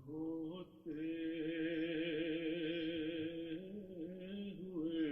ہوتے ہوئے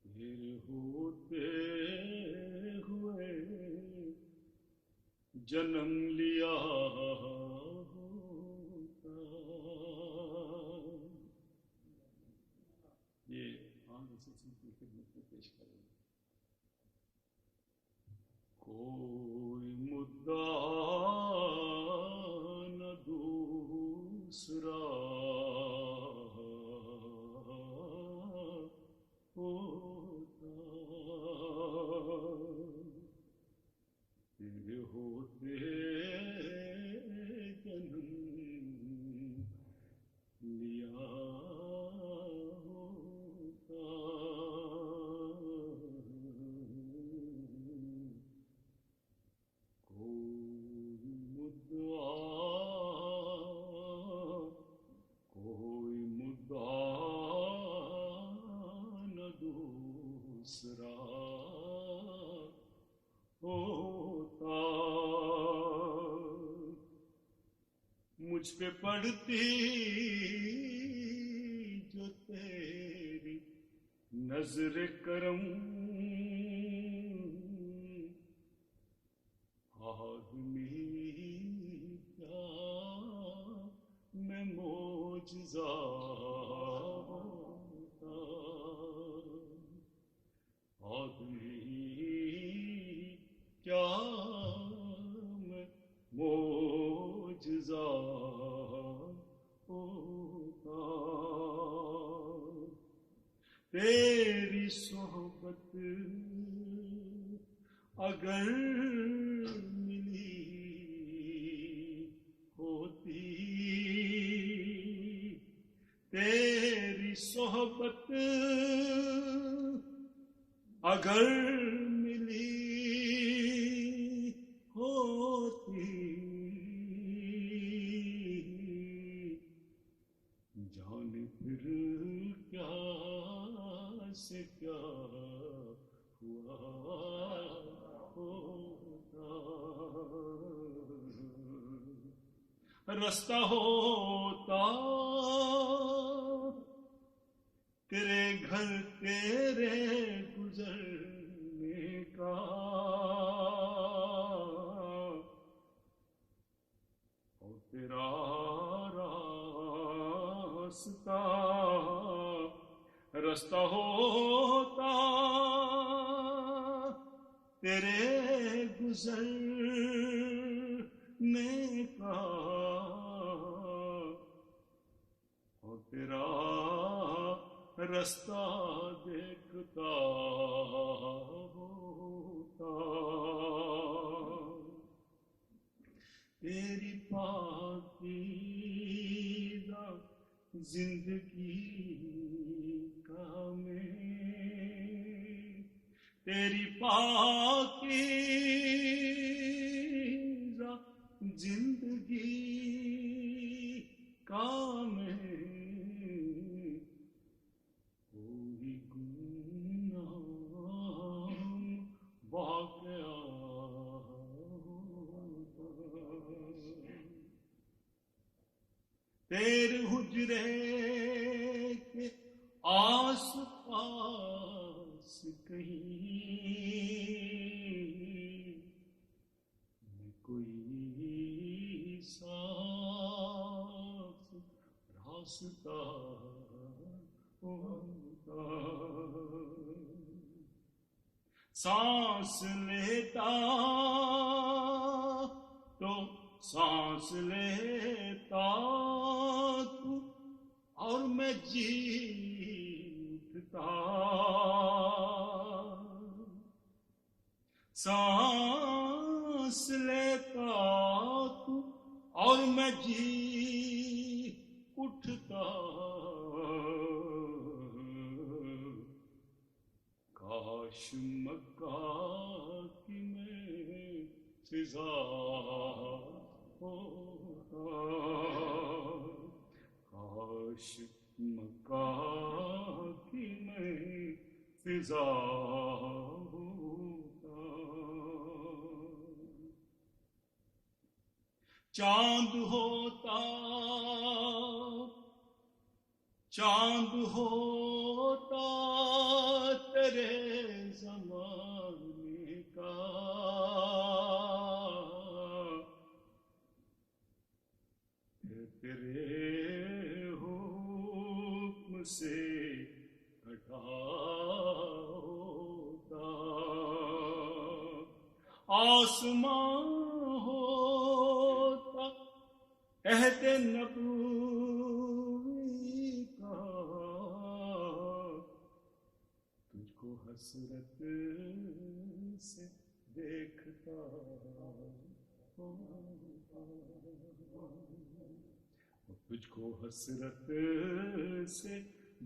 پھر ہوتے ہوئے جنم لیا ہوتا. یہ خدمت میں پیش کریں. کوئی مدعا نہ دوسرا ہوتا. تیرے ہوتے جنم لیا ہوتا. کوئی مدعا نہ دوسرا ہوتا. مجھ پہ پڑتی جو تیری نظر کرم آدمی کیا میں معجزہ ہوتا. آدمی کیا میں معجزہ ہوتا. تیری صحبت اگر ملی ہوتی، تیری صحبت اگر ملی ہوتی، جانے پھر کیا سے کیا ہوا ہوتا. رستہ ہوتا تیرے گھر تیرے گزرنے کا، اور تیرا راستہ رستہ ہوتا تیرے گزرنے کا، اور تیرا رستہ دیکھتا ہوتا. تیری پاکیزہ زندگی کا میں، تیری پاکیزہ زندگی کا میں کوئی گمنام واقعہ تیرے حجرے کے آس پاس کہیں میں کوئی صاف راستہ ہوتا. سانس لیتا تو سانس لیتا تو اور میں جی اٹھتا. سانس لیتا تو اور میں جی اٹھتا. کاش مکہ کی میں فضا ہوتا، کاش مکہ کی میں فضا ہوتا. چاند ہوتا چاند ہوتا تیرے زمانے کا، تیرے حکم سے کٹا ہوتا، آسمان ہوتا عہد نبوی کا، تجھ کو حسرت سے دیکھتا ہوتا، تجھ کو حسرت سے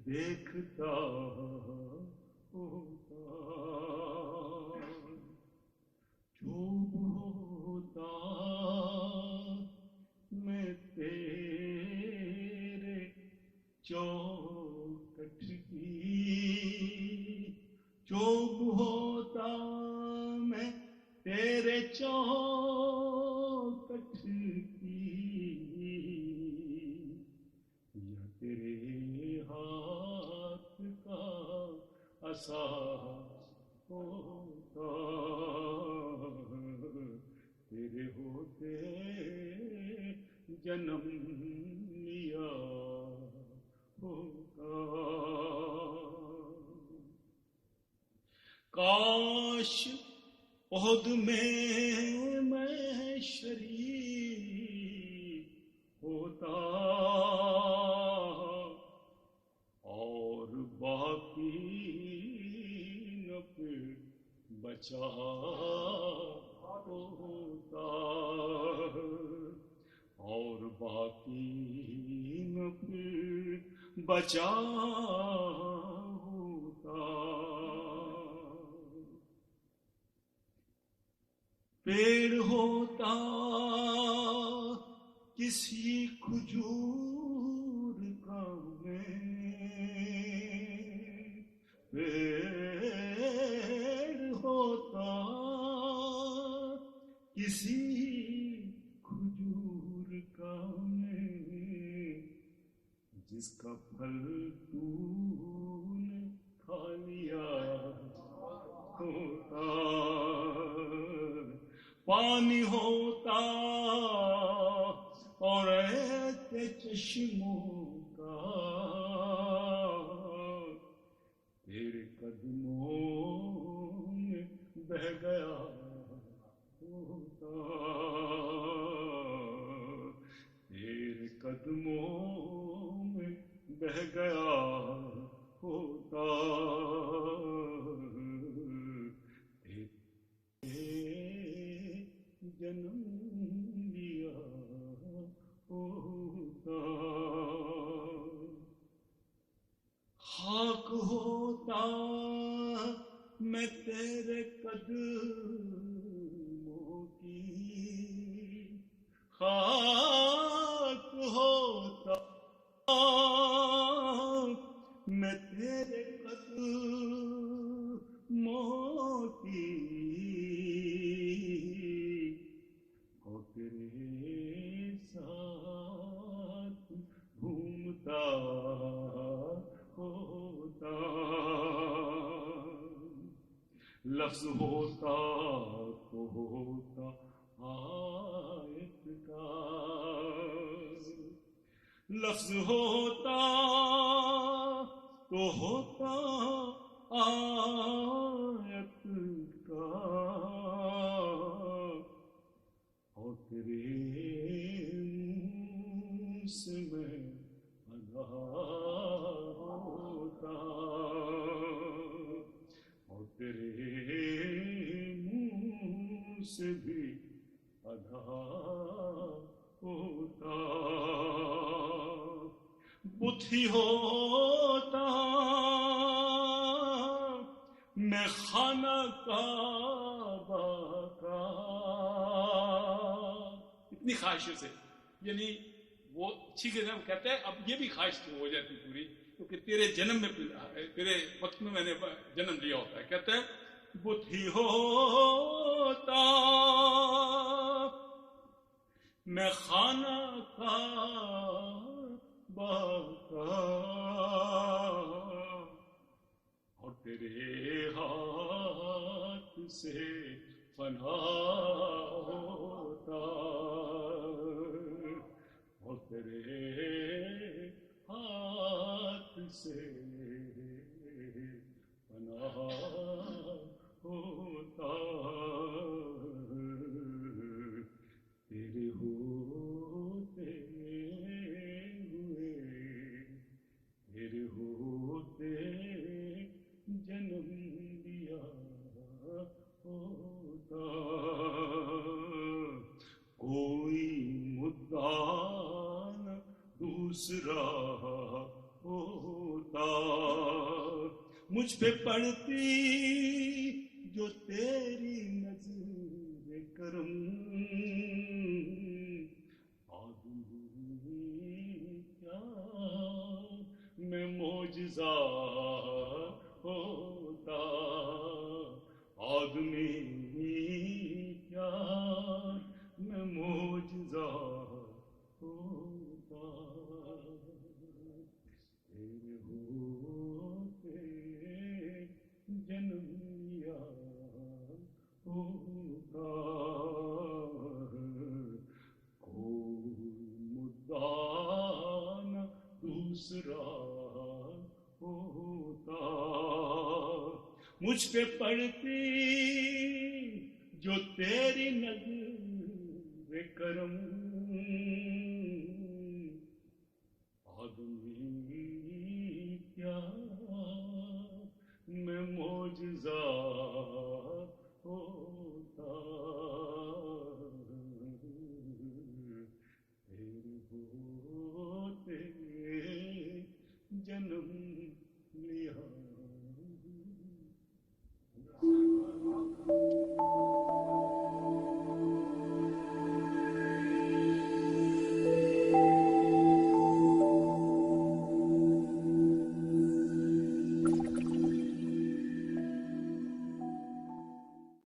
دیکھتا ہوتا، جو ہوتا میں تیرے چوکٹ کی، جو ہوتا میں تیرے چوکٹ کی، یا تیرے ہاتھ کا عصا ہوتا، تیرے ہوتے جنم لیا ہوتا، کاش عہد میں شریک ہوتا، اور باقی نہ پھر بچا ہوتا، اور باقی نہ پھر بچا ہوتا، پیڑ ہوتا کسی کھجور کا میں، پیڑ ہوتا کسی کھجور کا میں، جس کا پھل تو نے کھا لیا ہوتا، پانی ہوتا اور ایسے چشموں کا، تیرے قدموں میں بہ گیا ہوتا، تیرے قدموں میں بہ گیا ہوتا، جنم لیا ہوتا، خاک ہوتا میں تیرے قدموں کی، خاک ہوتا میں تیرے قدموں کی، اور تیرے ساتھ گھومتا ہوتا، لفظ ہوتا تو ہوتا آیت کا، لفظ ہوتا تو ہوتا آیت کا، اور تیرے منہ سے میں ادا ہوتا، اور تیرے منہ سے بھی ادا ہوتا، بت ہی ہوتا میں خانہ کعبہ کا، اتنی خواہشوں سے، یعنی وہ اچھی کے جنم کہتے ہیں اب یہ بھی خواہش ہو جاتی پوری، کیونکہ تیرے جنم میں تیرے وقت میں نے جنم لیا ہوتا ہے، کہتے ہیں بت ہی ہوتا میں خانہ کعبہ کا اور تیرے ہاتھ سے فنا ہوتا اور تیرے ہاتھ سے فنا ہوتا تیرے ہوتے ہوئے تیرے ہوتے جنم لیا ہوتا کوئی مدعا نہ دوسرا ہوتا مجھ پہ پڑتی جو تیری نظر کرم آدمی کیا میں معجزہ ہوتا آدمی کیا میں معجزہ ہوتا تیرے ہوتے جنم لیا ہوتا کوئی مدعا نہ دوسرا ہوتا مجھ پہ پڑتی جو تیری نظر کرم آدمی کیا میں معجزہ